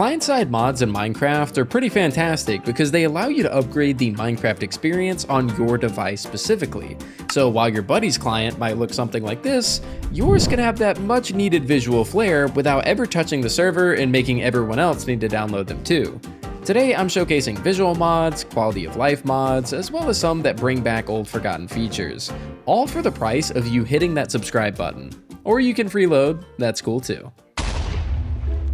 Client-side mods in Minecraft are pretty fantastic because they allow you to upgrade the Minecraft experience on your device specifically. So while your buddy's client might look something like this, yours can have that much needed visual flair without ever touching the server and making everyone else need to download them too. Today I'm showcasing visual mods, quality of life mods, as well as some that bring back old forgotten features, all for the price of you hitting that subscribe button. Or you can freeload, that's cool too.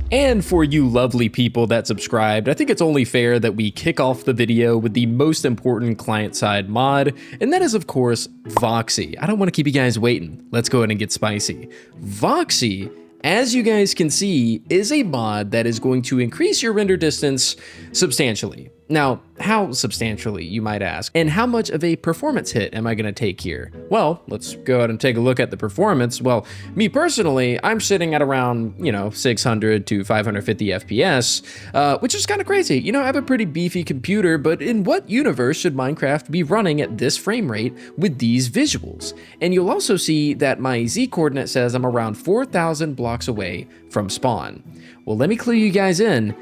And for you lovely people that subscribed, I think it's only fair that we kick off the video with the most important client-side mod, and that is of course VOXY. I don't want to keep you guys waiting. Let's go ahead and get spicy. VOXY, as you guys can see, is a mod that is going to increase your render distance substantially. Now, how substantially, you might ask, and how much of a performance hit am I going to take here? Well, let's go ahead and take a look at the performance. Well, me personally, I'm sitting at around, 600 to 550 FPS, which is kind of crazy. I have a pretty beefy computer, but in what universe should Minecraft be running at this frame rate with these visuals? And you'll also see that my Z coordinate says I'm around 4,000 blocks away from spawn. Well, let me clue you guys in.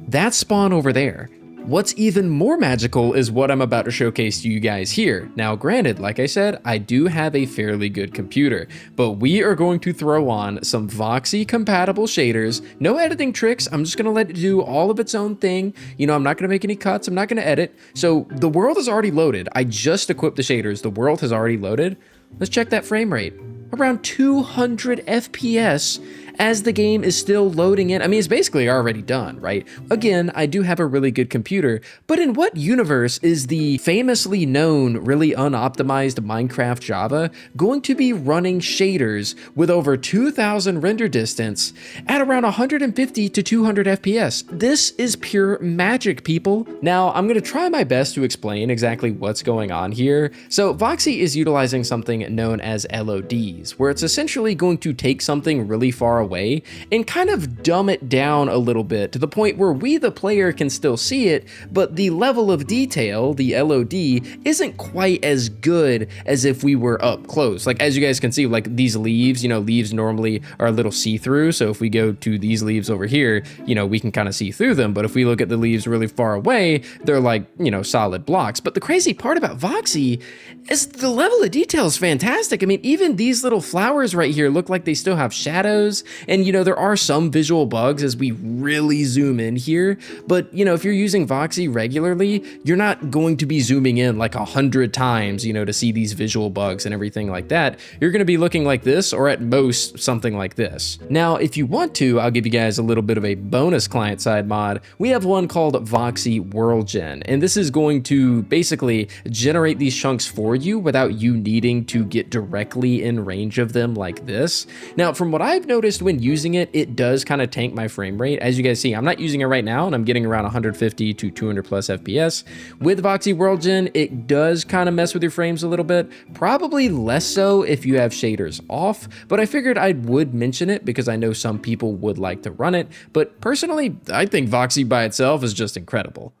That's spawn over there. What's even more magical is what I'm about to showcase to you guys here. Now granted, like I said, I do have a fairly good computer, but we are going to throw on some VOXY compatible shaders, no editing tricks, I'm just gonna let it do all of its own thing. I'm not gonna make any cuts, I'm not gonna edit. So the world is already loaded. I just equipped the shaders, the world has already loaded. Let's check that frame rate. Around 200 FPS as the game is still loading in. I mean, it's basically already done, right? Again, I do have a really good computer, but in what universe is the famously known, really unoptimized Minecraft Java going to be running shaders with over 2,000 render distance at around 150 to 200 FPS? This is pure magic, people. Now, I'm gonna try my best to explain exactly what's going on here. So VOXY is utilizing something known as LODs, where it's essentially going to take something really far away and kind of dumb it down a little bit to the point where we, the player, can still see it, but the level of detail, the LOD, isn't quite as good as if we were up close. Like, as you guys can see, like these leaves, leaves normally are a little see-through. So if we go to these leaves over here, we can kind of see through them. But if we look at the leaves really far away, they're like, solid blocks. But the crazy part about VOXY is the level of detail is fantastic. I mean, even these little flowers right here look like they still have shadows. And, there are some visual bugs as we really zoom in here. But, if you're using VOXY regularly, you're not going to be zooming in like 100 times, to see these visual bugs and everything like that. You're going to be looking like this, or at most something like this. Now, if you want to, I'll give you guys a little bit of a bonus client-side mod. We have one called VOXY WORLDGEN, and this is going to basically generate these chunks for you without you needing to get directly in range of them like this. Now, from what I've noticed when using it, it does kind of tank my frame rate. As you guys see, I'm not using it right now, and I'm getting around 150 to 200 plus FPS. With VOXY WORLDGEN, it does kind of mess with your frames a little bit, probably less so if you have shaders off, but I figured I would mention it because I know some people would like to run it, but personally, I think VOXY by itself is just incredible.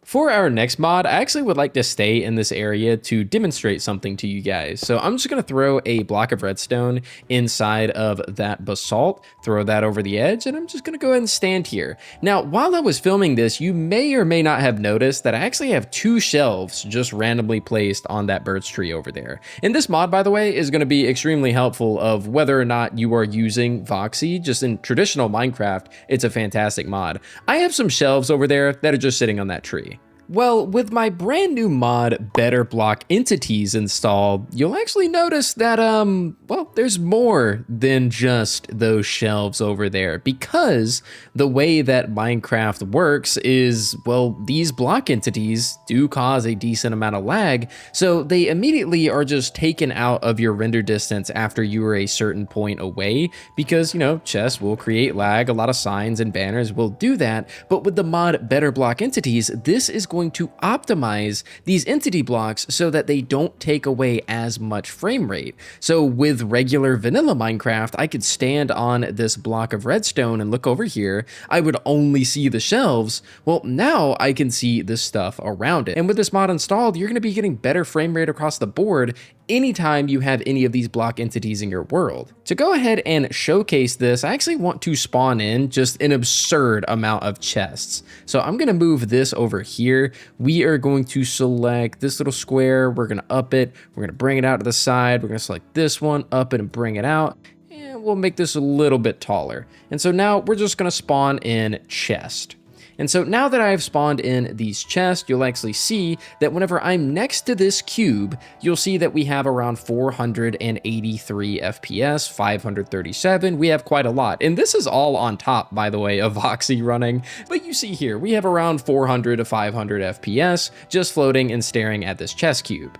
For our next mod, I actually would like to stay in this area to demonstrate something to you guys. So I'm just going to throw a block of redstone inside of that basalt, throw that over the edge, and I'm just going to go ahead and stand here. Now, while I was filming this, you may or may not have noticed that I actually have 2 shelves just randomly placed on that birch tree over there. And this mod, by the way, is going to be extremely helpful of whether or not you are using VOXY. Just in traditional Minecraft, it's a fantastic mod. I have some shelves over there that are just sitting on that tree. Well, with my brand new mod, Better Block Entities installed, you'll actually notice that, well, there's more than just those shelves over there, because the way that Minecraft works is, well, these block entities do cause a decent amount of lag, so they immediately are just taken out of your render distance after you are a certain point away, because, chests will create lag, a lot of signs and banners will do that, but with the mod Better Block Entities, this is going to optimize these entity blocks so that they don't take away as much frame rate. So with regular vanilla Minecraft, I could stand on this block of redstone and look over here. I would only see the shelves. Well, now I can see the stuff around it. And with this mod installed, you're going to be getting better frame rate across the board, anytime you have any of these block entities in your world. To go ahead and showcase this, I actually want to spawn in just an absurd amount of chests. So I'm going to move this over here. We are going to select this little square. We're going to up it. We're going to bring it out to the side. We're going to select this one, up it and bring it out. And we'll make this a little bit taller. And so now we're just going to spawn in chest. And so now that I've spawned in these chests, you'll actually see that whenever I'm next to this cube, you'll see that we have around 483 FPS, 537. We have quite a lot. And this is all on top, by the way, of VOXY running. But you see here, we have around 400 to 500 FPS just floating and staring at this chest cube.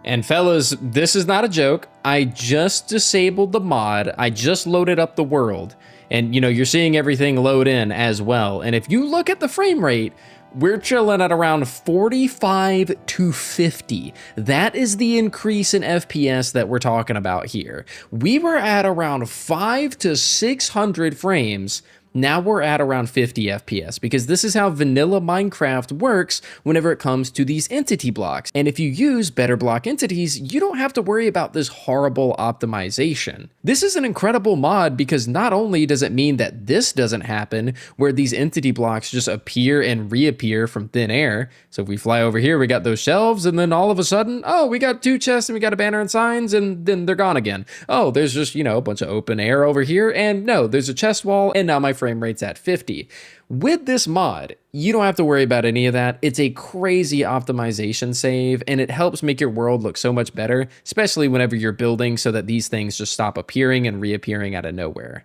And fellas, this is not a joke. I just disabled the mod. I just loaded up the world. And, you know, you're seeing everything load in as well. And if you look at the frame rate, we're chilling at around 45 to 50. That is the increase in FPS that we're talking about here. We were at around 500 to 600 frames. Now we're at around 50 FPS because this is how vanilla Minecraft works whenever it comes to these entity blocks. And if you use better block entities, you don't have to worry about this horrible optimization. This is an incredible mod because not only does it mean that this doesn't happen where these entity blocks just appear and reappear from thin air. So if we fly over here, we got those shelves and then all of a sudden, oh, we got 2 chests and we got a banner and signs and then they're gone again. Oh, there's just, you know, a bunch of open air over here and no, there's a chest wall and now my frame rate's at 50. With this mod, you don't have to worry about any of that. It's a crazy optimization save, and it helps make your world look so much better, especially whenever you're building so that these things just stop appearing and reappearing out of nowhere.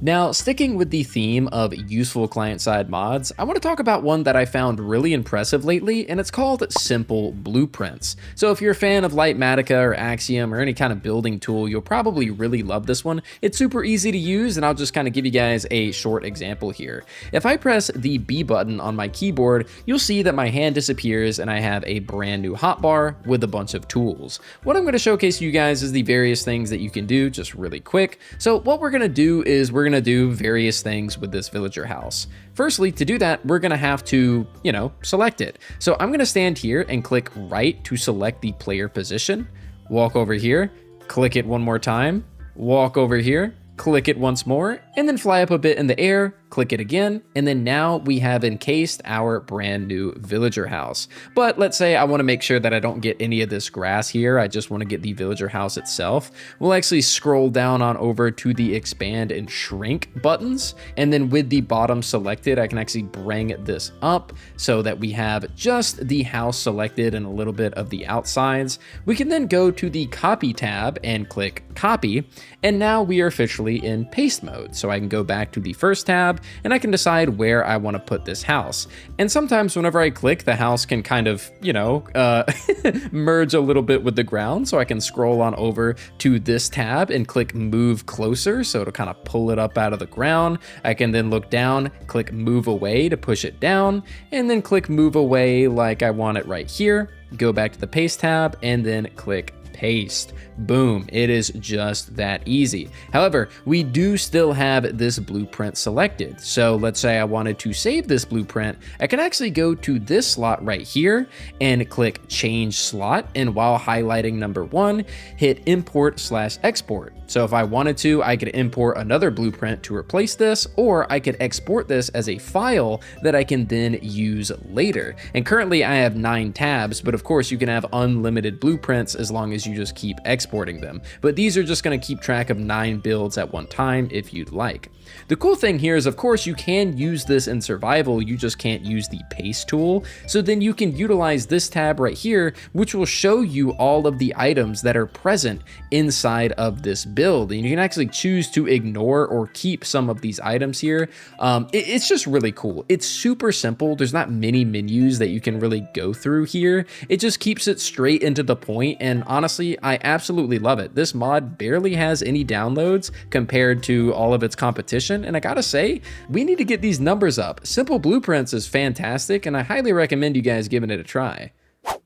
Now, sticking with the theme of useful client-side mods, I want to talk about one that I found really impressive lately, and it's called Simple Blueprints. So if you're a fan of Litematica or Axiom or any kind of building tool, you'll probably really love this one. It's super easy to use, and I'll just kind of give you guys a short example here. If I press the B button on my keyboard, you'll see that my hand disappears and I have a brand new hotbar with a bunch of tools. What I'm going to showcase you guys is the various things that you can do just really quick. So what we're going to do is we're going to do various things with this villager house. Firstly, to do that, we're going to have to, select it. So I'm going to stand here and click right to select the player position, walk over here, click it one more time, walk over here, click it once more, and then fly up a bit in the air, click it again, and then now we have encased our brand new villager house. But let's say I want to make sure that I don't get any of this grass here. I just want to get the villager house itself. We'll actually scroll down on over to the expand and shrink buttons. And then with the bottom selected, I can actually bring this up so that we have just the house selected and a little bit of the outsides. We can then go to the copy tab and click copy. And now we are officially in paste mode. So I can go back to the first tab and I can decide where I want to put this house. And sometimes whenever I click, the house can kind of, merge a little bit with the ground. So I can scroll on over to this tab and click move closer. So it'll kind of pull it up out of the ground. I can then look down, click move away to push it down, and then click move away like I want it right here. Go back to the paste tab and then click paste. Boom, it is just that easy. However, we do still have this blueprint selected. So let's say I wanted to save this blueprint, I can actually go to this slot right here and click change slot. And while highlighting number 1, hit import/export. So if I wanted to, I could import another blueprint to replace this, or I could export this as a file that I can then use later. And currently I have 9 tabs, but of course you can have unlimited blueprints as long as you just keep exporting them. But these are just going to keep track of 9 builds at one time if you'd like. The cool thing here is, of course, you can use this in survival, you just can't use the paste tool. So then you can utilize this tab right here, which will show you all of the items that are present inside of this build. And you can actually choose to ignore or keep some of these items here. It's just really cool. It's super simple. There's not many menus that you can really go through here. It just keeps it straight into the point. And honestly, I absolutely love it. This mod barely has any downloads compared to all of its competition. And I gotta say, we need to get these numbers up. Simple Blueprints is fantastic, and I highly recommend you guys giving it a try.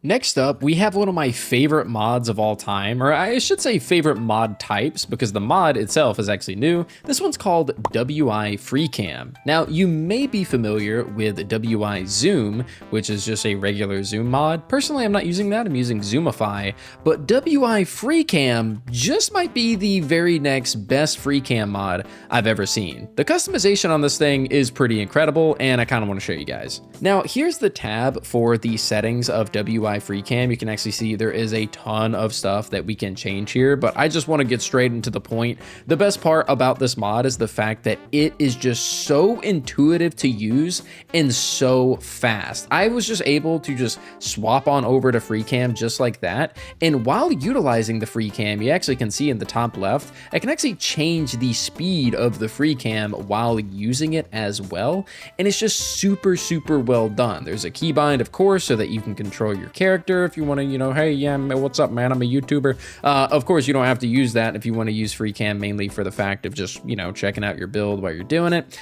Next up, we have one of my favorite mods of all time, or I should say favorite mod types, because the mod itself is actually new. This one's called WI FREECAM. Now, you may be familiar with WI Zoom, which is just a regular Zoom mod. Personally, I'm not using that, I'm using Zoomify, but WI FREECAM just might be the very next best FREECAM mod I've ever seen. The customization on this thing is pretty incredible, and I kind of want to show you guys. Now, here's the tab for the settings of WI FREECAM. You can actually see there is a ton of stuff that we can change here, but I just want to get straight into the point. The best part about this mod is the fact that it is just so intuitive to use and so fast. I was just able to just swap on over to FREECAM just like that, and while utilizing the FREECAM, you actually can see in the top left, I can actually change the speed of the FREECAM while using it as well, and it's just super well done. There's a keybind, of course, so that you can control your character if you want to, you know, hey, yeah, what's up, man, I'm a YouTuber. Of course, you don't have to use that if you want to use FREECAM mainly for the fact of just, you know, checking out your build while you're doing it.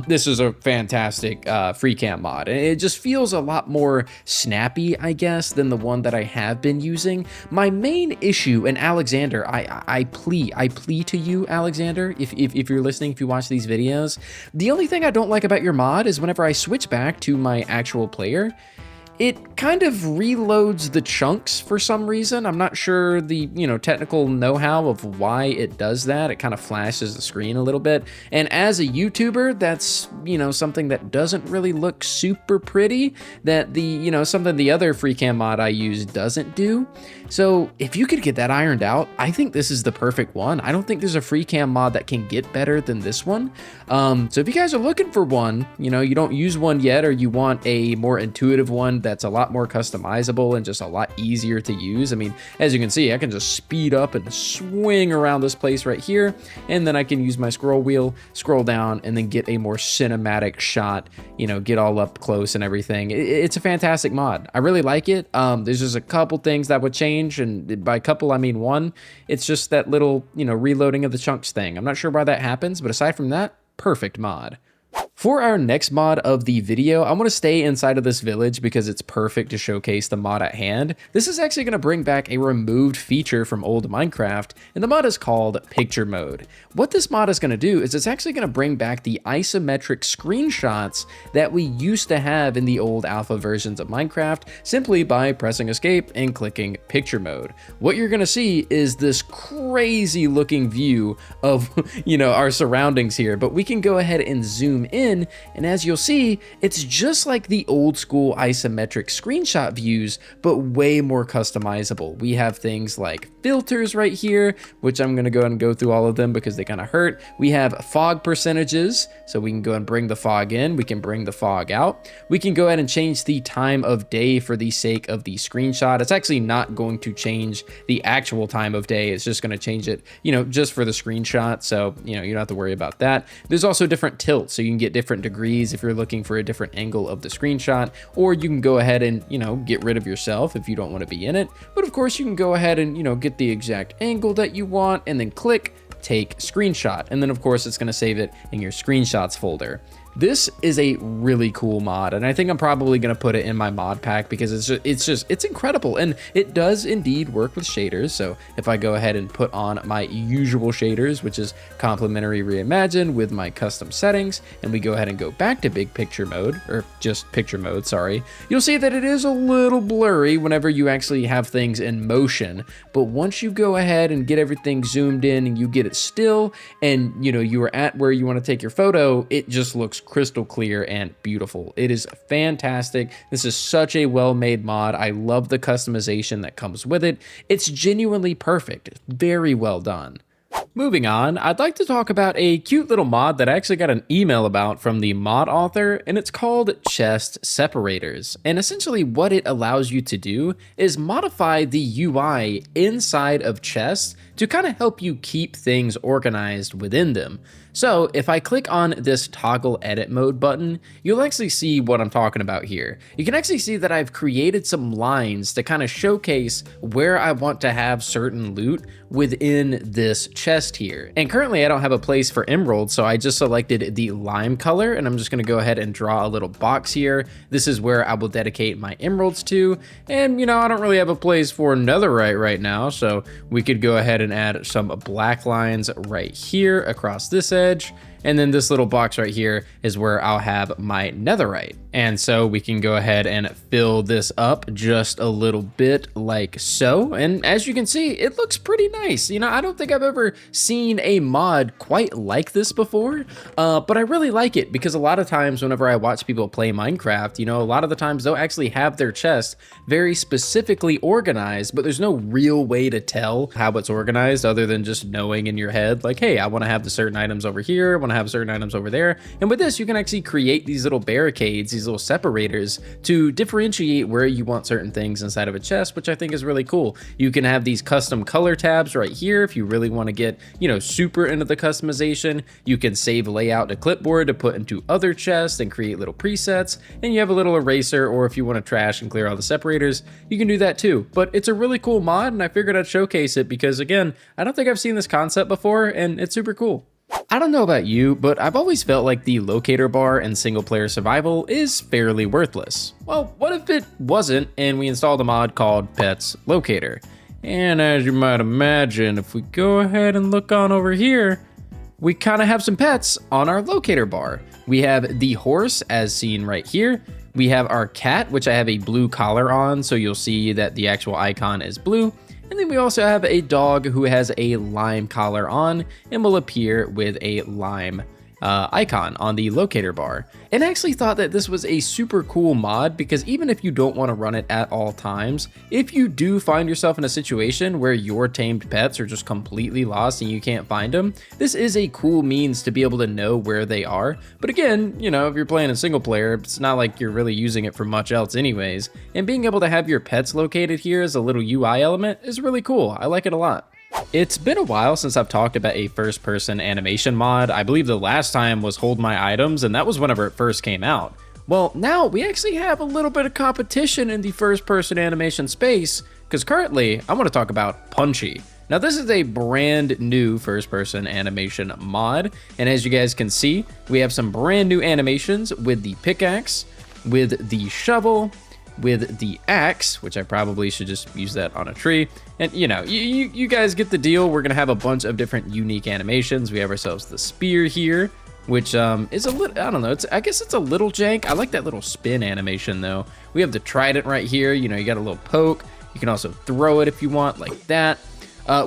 This is a fantastic FREECAM mod, and it just feels a lot more snappy, I guess, than the one that I have been using. My main issue, and Alexander, I plea to you, Alexander, if you're listening, if you watch these videos, the only thing I don't like about your mod is whenever I switch back to my actual player, it kind of reloads the chunks for some reason. I'm not sure the, you know, technical know-how of why it does that. It kind of flashes the screen a little bit. And as a YouTuber, that's, you know, something that doesn't really look super pretty, that the, you know, something the other FREECAM mod I use doesn't do. So if you could get that ironed out, I think this is the perfect one. I don't think there's a FREECAM mod that can get better than this one. So if you guys are looking for one, you know, you don't use one yet, or you want a more intuitive one that's a lot more customizable and just a lot easier to use. I mean, as you can see, I can just speed up and swing around this place right here, and then I can use my scroll wheel, scroll down, and then get a more cinematic shot, you know, get all up close and everything. It's a fantastic mod. I really like it. There's just a couple things that would change, and by couple, I mean one. It's just that little, you know, reloading of the chunks thing. I'm not sure why that happens, but aside from that, perfect mod. For our next mod of the video, I want to stay inside of this village because it's perfect to showcase the mod at hand. This is actually going to bring back a removed feature from old Minecraft, and the mod is called Picture Mode. What this mod is going to do is it's actually going to bring back the isometric screenshots that we used to have in the old alpha versions of Minecraft simply by pressing escape and clicking Picture Mode. What you're going to see is this crazy looking view of, you know, our surroundings here, but we can go ahead and zoom in, and as you'll see, it's just like the old school isometric screenshot views, but way more customizable. We have things like filters right here, which I'm going to go ahead and go through all of them because they kind of hurt. We have fog percentages, so we can go and bring the fog in, we can bring the fog out. We can go ahead and change the time of day for the sake of the screenshot. It's actually not going to change the actual time of day. It's just going to change it, you know, just for the screenshot. So, you know, you don't have to worry about that. There's also different tilts, so you can get different degrees if you're looking for a different angle of the screenshot, or you can go ahead and, you know, get rid of yourself if you don't want to be in it. But of course, you can go ahead and, you know, get the exact angle that you want and then click take screenshot, and then of course it's going to save it in your screenshots folder. This is a really cool mod, and I think I'm probably going to put it in my mod pack because it's incredible, and it does indeed work with shaders. So if I go ahead and put on my usual shaders, which is complementary reimagine with my custom settings, and we go ahead and go back to big picture mode, or just picture mode, sorry, you'll see that it is a little blurry whenever you actually have things in motion. But once you go ahead and get everything zoomed in and you get it still, and you know, you are at where you want to take your photo, it just looks crystal clear and beautiful. It is fantastic. This is such a well-made mod. I love the customization that comes with it. It's genuinely perfect. It's very well done. Moving on, I'd like to talk about a cute little mod that I actually got an email about from the mod author, and it's called Chest Separators. And essentially what it allows you to do is modify the UI inside of chests to kind of help you keep things organized within them. So if I click on this toggle edit mode button, you'll actually see what I'm talking about here. You can actually see that I've created some lines to kind of showcase where I want to have certain loot within this chest here. And currently I don't have a place for emeralds, so I just selected the lime color, and I'm just gonna go ahead and draw a little box here. This is where I will dedicate my emeralds to. And you know, I don't really have a place for netherite right now, so we could go ahead and add some black lines right here across this edge. And then this little box right here is where I'll have my netherite. And so we can go ahead and fill this up just a little bit like so. And as you can see, it looks pretty nice. You know, I don't think I've ever seen a mod quite like this before, but I really like it because a lot of times whenever I watch people play Minecraft, you know, a lot of the times they'll actually have their chest very specifically organized, but there's no real way to tell how it's organized other than just knowing in your head, like, hey, I want to have the certain items over here, I want to have certain items over there. And with this, you can actually create these little barricades, these little separators to differentiate where you want certain things inside of a chest, which I think is really cool. You can have these custom color tabs right here if you really want to get, you know, super into the customization. You can save layout to clipboard to put into other chests and create little presets. And you have a little eraser, or if you want to trash and clear all the separators, you can do that too. But it's a really cool mod, and I figured I'd showcase it because, again, I don't think I've seen this concept before, and it's super cool. I don't know about you, but I've always felt like the locator bar in single player survival is fairly worthless. Well, what if it wasn't and we installed a mod called Pets Locator? And as you might imagine, if we go ahead and look on over here, we kind of have some pets on our locator bar. We have the horse as seen right here. We have our cat, which I have a blue collar on, so you'll see that the actual icon is blue. And then we also have a dog who has a lime collar on and will appear with a lime icon on the locator bar. And I actually thought that this was a super cool mod because even if you don't want to run it at all times, if you do find yourself in a situation where your tamed pets are just completely lost and you can't find them, this is a cool means to be able to know where they are. But again, you know, if you're playing a single player, it's not like you're really using it for much else anyways. And being able to have your pets located here as a little UI element is really cool. I like it a lot. It's been a while since I've talked about a first-person animation mod. I believe the last time was Hold My Items, and that was whenever it first came out. Well, now we actually have a little bit of competition in the first-person animation space, because currently I want to talk about Punchy. Now this is a brand new first-person animation mod, and as you guys can see, we have some brand new animations with the pickaxe, with the shovel, with the axe, which I probably should just use that on a tree. And you know, you guys get the deal. We're gonna have a bunch of different unique animations. We have ourselves the spear here, which is a little, I don't know, I guess it's a little jank. I like that little spin animation though. We have the trident right here. You know, you got a little poke. You can also throw it if you want, like that.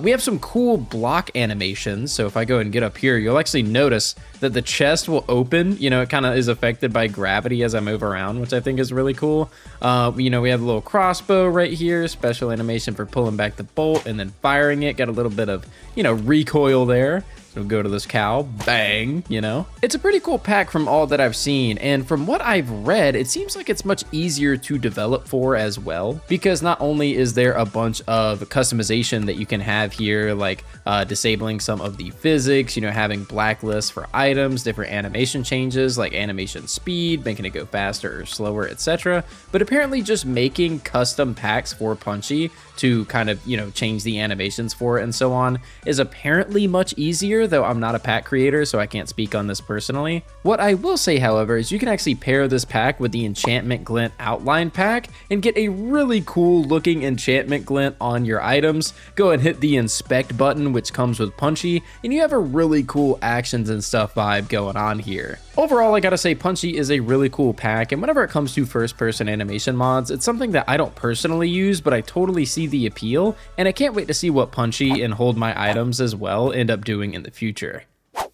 We have some cool block animations. So if I go and get up here, you'll actually notice that the chest will open. You know, it kind of is affected by gravity as I move around, which I think is really cool. You know, we have a little crossbow right here, special animation for pulling back the bolt and then firing it. Got a little bit of, you know, recoil there. So go to this cow, bang, you know. It's a pretty cool pack from all that I've seen, and from what I've read, it seems like it's much easier to develop for as well, because not only is there a bunch of customization that you can have here, like disabling some of the physics, you know, having blacklists for items, different animation changes, like animation speed, making it go faster or slower, etc. But apparently just making custom packs for Punchy to kind of, you know, change the animations for it and so on is apparently much easier, though I'm not a pack creator, so I can't speak on this personally. What I will say, however, is you can actually pair this pack with the Enchantment Glint Outline pack and get a really cool looking enchantment glint on your items. Go and hit the inspect button, which comes with Punchy, and you have a really cool actions and stuff vibe going on here. Overall, I gotta say Punchy is a really cool pack, and whenever it comes to first-person animation mods, it's something that I don't personally use, but I totally see the appeal, and I can't wait to see what Punchy and Hold My Items as well end up doing in the future.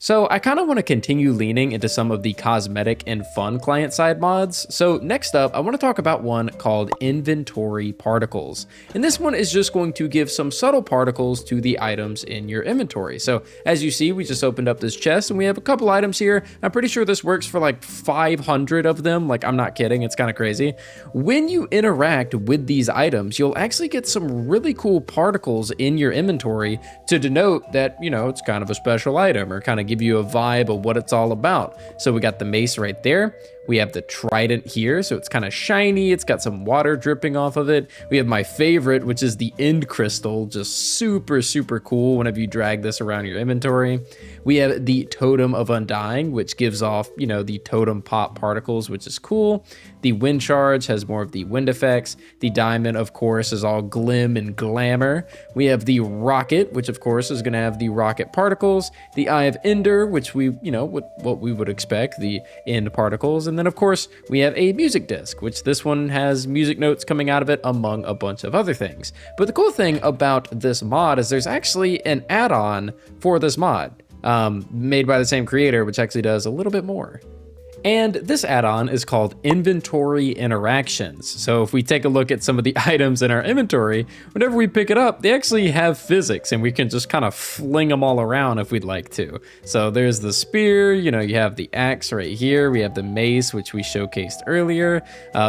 So I kind of want to continue leaning into some of the cosmetic and fun client-side mods. So next up, I want to talk about one called Inventory Particles. And this one is just going to give some subtle particles to the items in your inventory. So as you see, we just opened up this chest and we have a couple items here. I'm pretty sure this works for like 500 of them. Like, I'm not kidding. It's kind of crazy. When you interact with these items, you'll actually get some really cool particles in your inventory to denote that, you know, it's kind of a special item, or kind of give you a vibe of what it's all about. So we got the mace right there. We have the trident here, so it's kind of shiny. It's got some water dripping off of it. We have my favorite, which is the end crystal, just super, super cool whenever you drag this around your inventory. We have the totem of undying, which gives off, you know, the totem pop particles, which is cool. The wind charge has more of the wind effects. The diamond, of course, is all glim and glamour. We have the rocket, which of course is going to have the rocket particles. The eye of ender, which we, you know, what we would expect, the end particles. And then of course we have a music disc, which this one has music notes coming out of it, among a bunch of other things. But the cool thing about this mod is there's actually an add-on for this mod, made by the same creator, which actually does a little bit more. And this add-on is called Inventory Interactions. So if we take a look at some of the items in our inventory, whenever we pick it up, they actually have physics, and we can just kind of fling them all around if we'd like to. So there's the spear, you know, you have the axe right here. We have the mace, which we showcased earlier.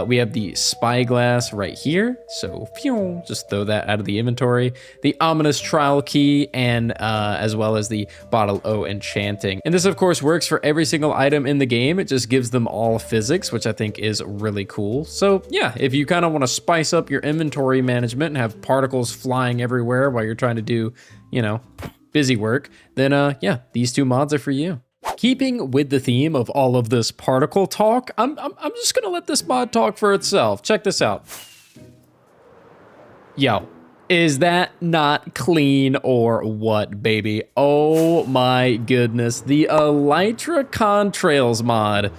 We have the spyglass right here. So phew, just throw that out of the inventory. The ominous trial key, and as well as the bottle O enchanting. And this of course works for every single item in the game. It just gives them all physics, which I think is really cool. So yeah, if you kind of want to spice up your inventory management and have particles flying everywhere while you're trying to do, you know, busy work, then yeah, these two mods are for you. Keeping with the theme of all of this particle talk, I'm just gonna let this mod talk for itself. Check this out. Yo, is that not clean or what, baby? Oh my goodness, the ELYTRA CONTRAILS mod.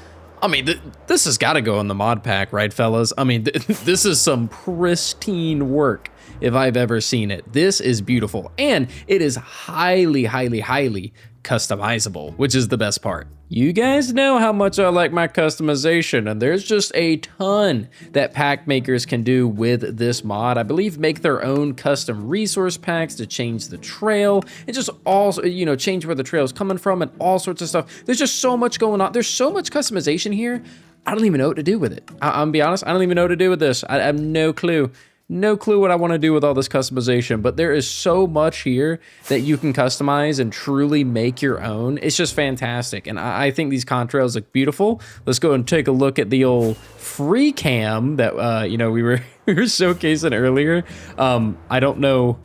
I mean, this has got to go in the mod pack, right, fellas? I mean, this is some pristine work if I've ever seen it. This is beautiful, and it is highly, highly, highly customizable, which is the best part. You guys know how much I like my customization, and there's just a ton that pack makers can do with this mod. I believe make their own custom resource packs to change the trail, and just also, you know, change where the trail is coming from and all sorts of stuff. There's just so much going on. There's so much customization here. I don't even know what to do with it. I'm gonna be honest, I don't even know what to do with this. I have no clue. No clue what I want to do with all this customization, but there is so much here that you can customize and truly make your own. It's just fantastic, and I think these contrails look beautiful. Let's go and take a look at the old FREECAM that you know, we were showcasing earlier. I don't know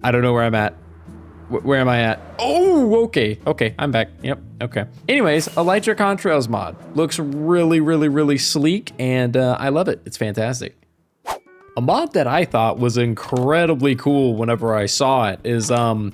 where I'm at. Where am I at? Oh, okay, I'm back. Yep, okay. Anyways, ELYTRA CONTRAILS mod looks really, really, really sleek, and I love it. It's fantastic. A mod that I thought was incredibly cool whenever I saw it is, well,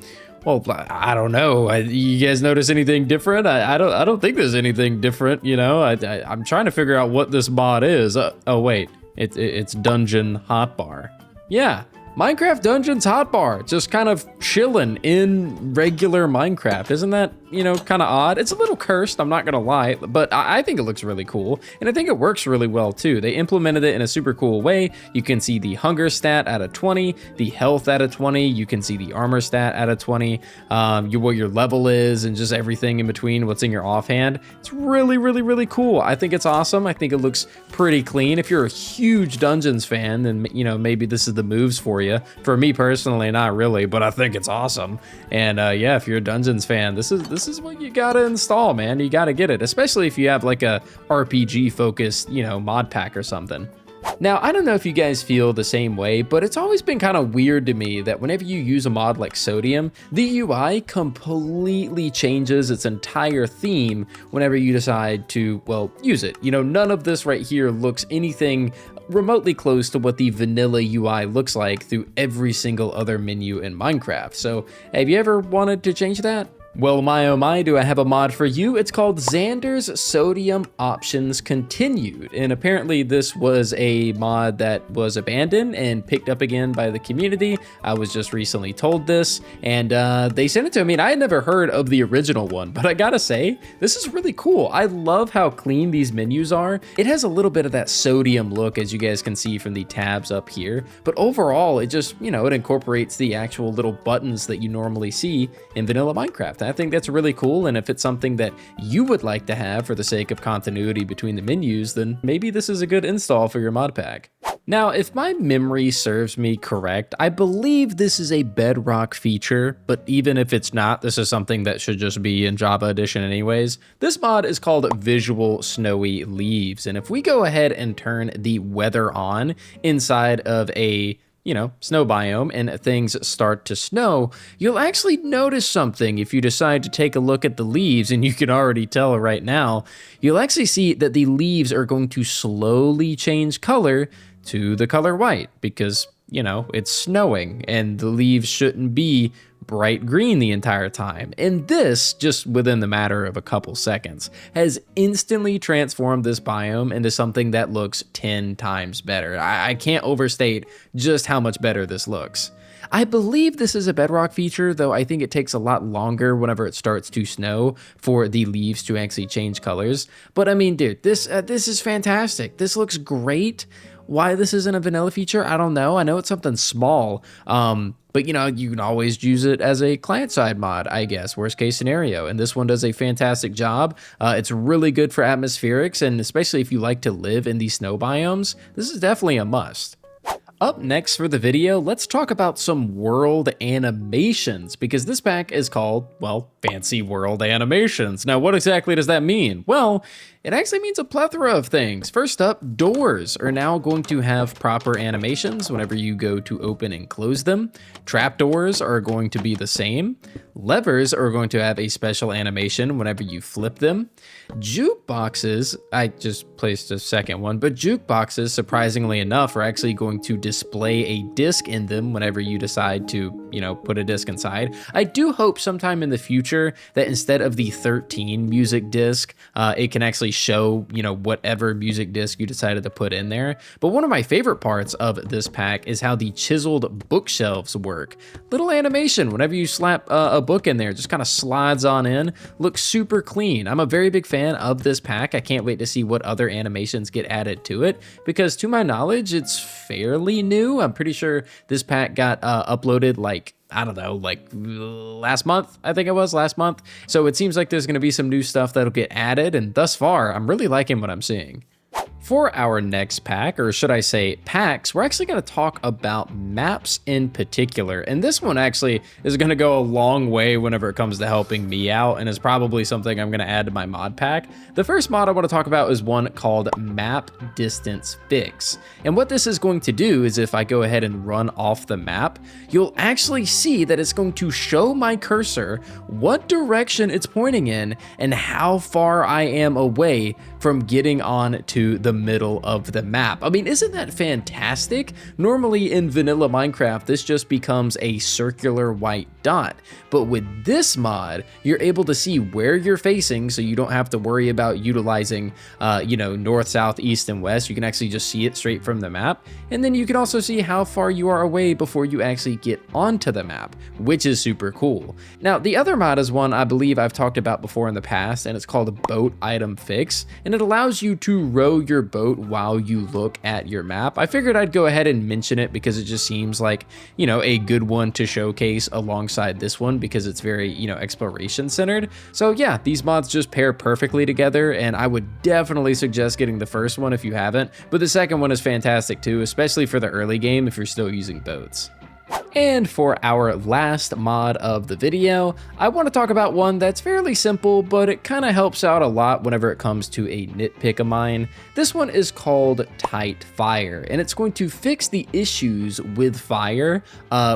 I don't know. You guys notice anything different? I don't think there's anything different, you know? I'm trying to figure out what this mod is. Oh, wait, it's Dungeon Hotbar. Yeah, Minecraft Dungeons Hotbar, just kind of chilling in regular Minecraft. Isn't that, you know, kind of odd? It's a little cursed, I'm not gonna lie, but I think it looks really cool, and I think it works really well too. They implemented it in a super cool way. You can see the hunger stat at a 20, the health at a 20, you can see the armor stat at a 20, what your level is, and just everything in between, what's in your offhand. It's really, really, really cool. I think it's awesome. I think it looks pretty clean. If you're a huge Dungeons fan, then, you know, maybe this is the moves for you. For me personally, not really, but I think it's awesome. And yeah, if you're a Dungeons fan, this is what you gotta install, man. You gotta get it, especially if you have like a RPG focused, you know, mod pack or something. Now, I don't know if you guys feel the same way, but it's always been kind of weird to me that whenever you use a mod like Sodium, the UI completely changes its entire theme whenever you decide to, well, use it. You know, none of this right here looks anything remotely close to what the vanilla UI looks like through every single other menu in Minecraft. So, have you ever wanted to change that? Well, my oh my, do I have a mod for you. It's called XANDER'S Sodium Options Continued. And apparently this was a mod that was abandoned and picked up again by the community. I was just recently told this, and they sent it to me, and I had never heard of the original one, but I gotta say, this is really cool. I love how clean these menus are. It has a little bit of that Sodium look, as you guys can see from the tabs up here, but overall, it just, you know, it incorporates the actual little buttons that you normally see in vanilla Minecraft. I think that's really cool, and if it's something that you would like to have for the sake of continuity between the menus, then maybe this is a good install for your mod pack. Now, if my memory serves me correct, I believe this is a bedrock feature, but even if it's not, this is something that should just be in Java Edition anyways. This mod is called Visual Snowy Leaves, and if we go ahead and turn the weather on inside of a snow biome and things start to snow, you'll actually notice something if you decide to take a look at the leaves, and you can already tell right now, you'll actually see that the leaves are going to slowly change color to the color white because, it's snowing and the leaves shouldn't be bright green the entire time. And this, just within the matter of a couple seconds, has instantly transformed this biome into something that looks 10 times better. I can't overstate just how much better this looks. I believe this is a bedrock feature, though I think it takes a lot longer whenever it starts to snow for the leaves to actually change colors. But I mean, dude, this is fantastic. This looks great. Why this isn't a vanilla feature, I don't know. I know it's something small, but you can always use it as a client-side mod, I guess, worst case scenario. And this one does a fantastic job. It's really good for atmospherics, and especially if you like to live in these snow biomes, this is definitely a must. Up next for the video, let's talk about some world animations, because this pack is called, well, Fancy World Animations. Now, what exactly does that mean? Well, it actually means a plethora of things. First up, doors are now going to have proper animations whenever you go to open and close them. Trapdoors are going to be the same. Levers are going to have a special animation whenever you flip them. Jukeboxes, I just placed a second one, but jukeboxes, surprisingly enough, are actually going to display a disc in them whenever you decide to, put a disc inside. I do hope sometime in the future that instead of the 13 music disc, it can actually show, whatever music disc you decided to put in there. But one of my favorite parts of this pack is how the chiseled bookshelves work. Little animation whenever you slap a book in there, just kind of slides on in, looks super clean. I'm a very big fan of this pack. I can't wait to see what other animations get added to it, because to my knowledge, it's fairly new. I'm pretty sure this pack got uploaded last month. I think it was last month. So it seems like there's going to be some new stuff that'll get added, and thus far, I'm really liking what I'm seeing. For our next pack, or should I say packs, we're actually going to talk about maps in particular. And this one actually is going to go a long way whenever it comes to helping me out, and is probably something I'm going to add to my mod pack. The first mod I want to talk about is one called Map Distance Fix. And what this is going to do is if I go ahead and run off the map, you'll actually see that it's going to show my cursor what direction it's pointing in and how far I am away from getting on to the middle of the map. I mean, isn't that fantastic? Normally in vanilla Minecraft, this just becomes a circular white dot. But with this mod, you're able to see where you're facing, so you don't have to worry about utilizing, north, south, east, and west. You can actually just see it straight from the map. And then you can also see how far you are away before you actually get onto the map, which is super cool. Now, the other mod is one I believe I've talked about before in the past, and it's called Boat Item Fix. And it allows you to row your boat while you look at your map. I figured I'd go ahead and mention it because it just seems like, a good one to showcase alongside this one, because it's very, exploration centered. So yeah, these mods just pair perfectly together, and I would definitely suggest getting the first one if you haven't, but the second one is fantastic too, especially for the early game if you're still using boats. And for our last mod of the video, I want to talk about one that's fairly simple, but it kind of helps out a lot whenever it comes to a nitpick of mine. This one is called TIGHTFIRE, and it's going to fix the issues with fire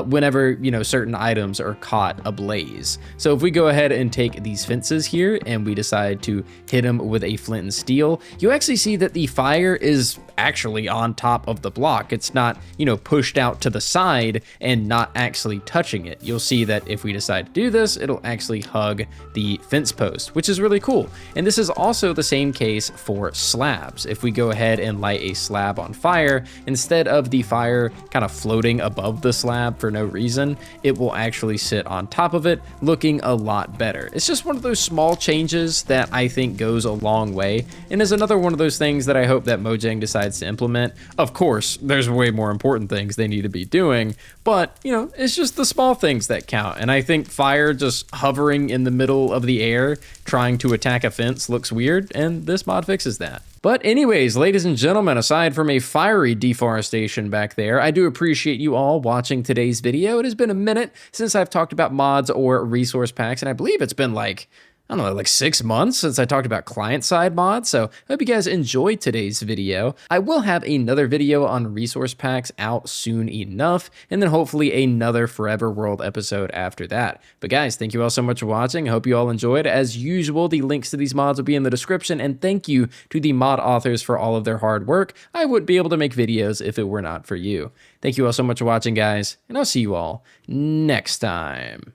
whenever, certain items are caught ablaze. So if we go ahead and take these fences here and we decide to hit them with a flint and steel, you actually see that the fire is actually on top of the block. It's not, pushed out to the side and not actually touching it. You'll see that if we decide to do this, it'll actually hug the fence post, which is really cool. And this is also the same case for slabs. If we go ahead and light a slab on fire, instead of the fire kind of floating above the slab for no reason, it will actually sit on top of it, looking a lot better. It's just one of those small changes that I think goes a long way, and is another one of those things that I hope that Mojang decides to implement. Of course, there's way more important things they need to be doing, but it's just the small things that count. And I think fire just hovering in the middle of the air trying to attack a fence looks weird, and this mod fixes that. But anyways, ladies and gentlemen, aside from a fiery deforestation back there, I do appreciate you all watching today's video. It has been a minute since I've talked about mods or resource packs, and I believe it's been like, I don't know, like 6 months since I talked about client-side mods, so I hope you guys enjoyed today's video. I will have another video on resource packs out soon enough, and then hopefully another Forever World episode after that. But guys, thank you all so much for watching. I hope you all enjoyed. As usual, the links to these mods will be in the description, and thank you to the mod authors for all of their hard work. I wouldn't be able to make videos if it were not for you. Thank you all so much for watching, guys, and I'll see you all next time.